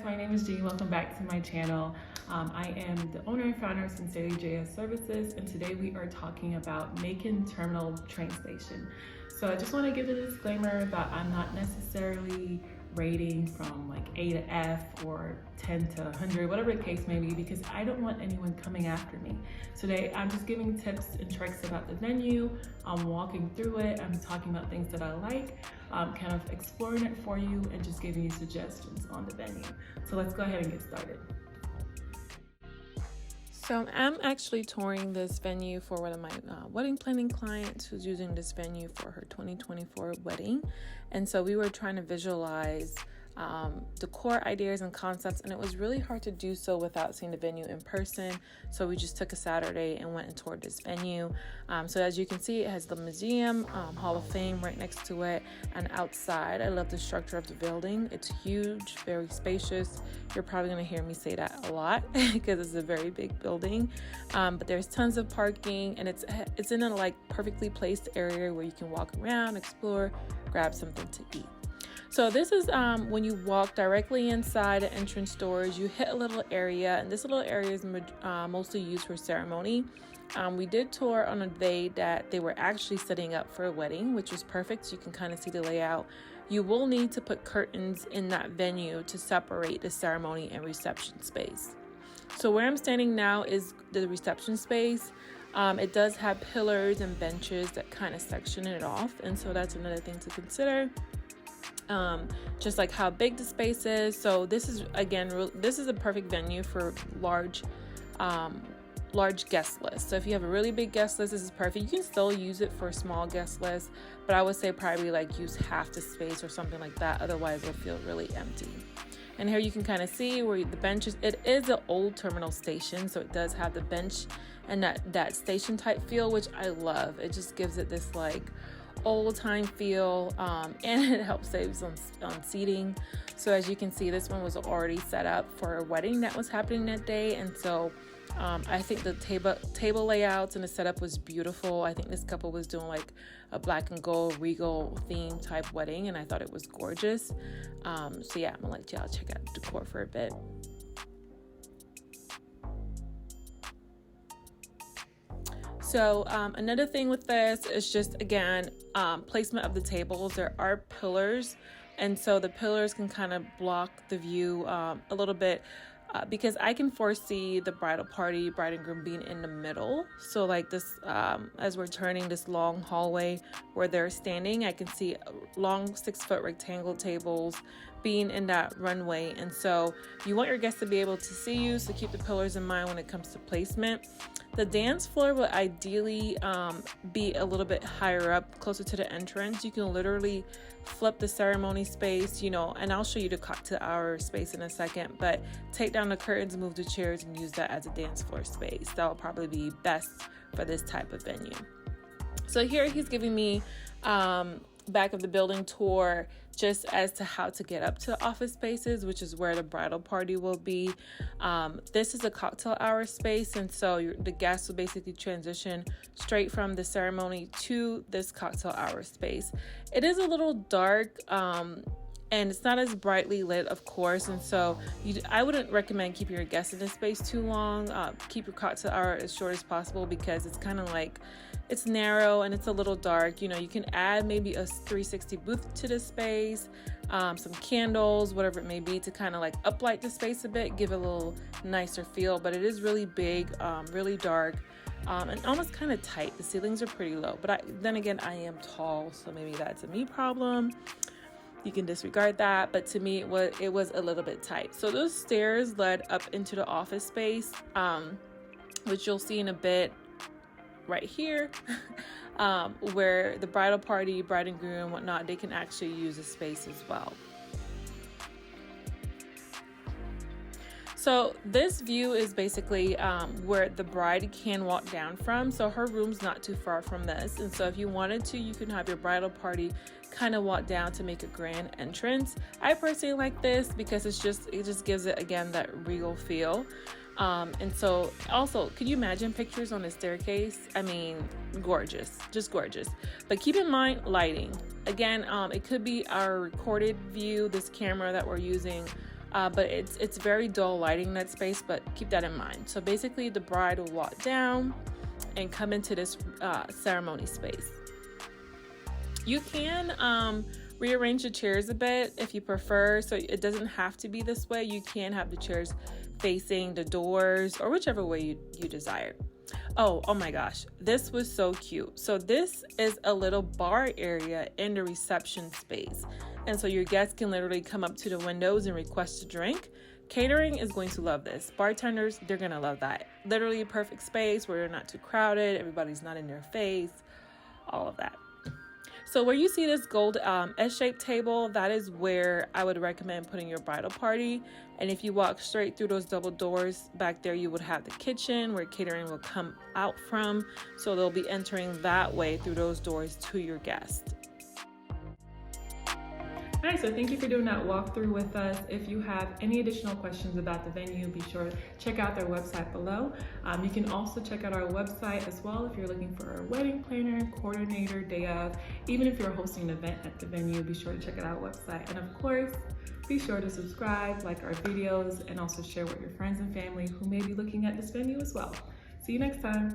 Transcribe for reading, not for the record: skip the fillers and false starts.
guys, my name is Jean. Welcome back to my channel. I am the owner and founder of Sincerely JS Services, and today we are talking about Macon Terminal Train Station. So I just want to give a disclaimer that I'm not necessarily rating from like A to F or 10 to 100, whatever the case may be, because I don't want anyone coming after me. Today, I'm just giving tips and tricks about the venue. I'm walking through it. I'm talking about things that I like, kind of exploring it for you and just giving you suggestions on the venue. So let's go ahead and get started. So I'm actually touring this venue for one of my wedding planning clients who's using this venue for her 2024 wedding. And so we were trying to visualize decor ideas and concepts, and it was really hard to do so without seeing the venue in person. So we just took a Saturday and went and toured this venue. So as you can see, it has the museum, Hall of Fame right next to it, and outside, I love the structure of the building. It's huge, very spacious. You're probably going to hear me say that a lot because it's a very big building, but there's tons of parking, and it's in a like perfectly placed area where you can walk around, explore, grab something to eat. So this is when you walk directly inside the entrance doors, you hit a little area, and this little area is mostly used for ceremony. We did tour on a day that they were actually setting up for a wedding, which was perfect. So you can kind of see the layout. You will need to put curtains in that venue to separate the ceremony and reception space. So where I'm standing now is the reception space. It does have pillars and benches that kind of section it off, and so that's another thing to consider. Just like how big the space is. So this is a perfect venue for large guest lists. So if you have a really big guest list, this is perfect. You can still use it for a small guest list, but I would say probably like use half the space or something like that. Otherwise it'll feel really empty. And here you can kind of see where the benches, it is an old terminal station, so it does have the bench and that station type feel, which I love. It just gives it this like old time feel, and it helps save on seating. So as you can see, this one was already set up for a wedding that was happening that day, and so I think the table layouts and the setup was beautiful. I think this couple was doing like a black and gold regal theme type wedding, and I thought it was gorgeous. So yeah, I'm gonna let y'all check out the decor for a bit. So another thing with this is just, again, placement of the tables. There are pillars, and so the pillars can kind of block the view a little bit because I can foresee the bridal party, bride and groom being in the middle. So like this, as we're turning this long hallway where they're standing, I can see long 6-foot rectangle tables being in that runway. And so you want your guests to be able to see you, so keep the pillars in mind when it comes to placement. The dance floor will ideally be a little bit higher up, closer to the entrance. You can literally flip the ceremony space, and I'll show you the cocktail hour space in a second, but take down the curtains, move the chairs, and use that as a dance floor space. That will probably be best for this type of venue. So here he's giving me back of the building tour just as to how to get up to the office spaces, which is where the bridal party will be. This is a cocktail hour space, and so the guests will basically transition straight from the ceremony to this cocktail hour space. It is a little dark, and it's not as brightly lit, of course, and so I wouldn't recommend keeping your guests in this space too long. Keep your cocktail hour as short as possible because it's kind of like, it's narrow and it's a little dark. You can add maybe a 360 booth to the space, some candles, whatever it may be, to kind of like uplight the space a bit, give it a little nicer feel. But it is really big, really dark, and almost kind of tight. The ceilings are pretty low, but then again, I am tall, so maybe that's a me problem. You can disregard that, but to me it was a little bit tight. So those stairs led up into the office space, which you'll see in a bit right here, where the bridal party, bride and groom, and whatnot, they can actually use the space as well. So this view is basically where the bride can walk down from. So her room's not too far from this, and so if you wanted to, you can have your bridal party kind of walk down to make a grand entrance. I personally like this because it just gives it, again, that regal feel. And so also, could you imagine pictures on the staircase? I mean, gorgeous, just gorgeous. But keep in mind lighting. Again, it could be our recorded view, this camera that we're using, but it's very dull lighting in that space, but keep that in mind. So basically the bride will walk down and come into this ceremony space. You can rearrange the chairs a bit if you prefer, so it doesn't have to be this way. You can have the chairs facing the doors or whichever way you desire. Oh my gosh, this was so cute. So this is a little bar area in the reception space. And so your guests can literally come up to the windows and request a drink. Catering is going to love this. Bartenders, they're going to love that. Literally a perfect space where you're not too crowded, everybody's not in their face, all of that. So where you see this gold S-shaped table, that is where I would recommend putting your bridal party. And if you walk straight through those double doors, back there you would have the kitchen where catering will come out from. So they'll be entering that way through those doors to your guests. All right, so thank you for doing that walkthrough with us. If you have any additional questions about the venue, be sure to check out their website below. You can also check out our website as well if you're looking for a wedding planner, coordinator, day of. Even if you're hosting an event at the venue, be sure to check out our website. And of course, be sure to subscribe, like our videos, and also share with your friends and family who may be looking at this venue as well. See you next time.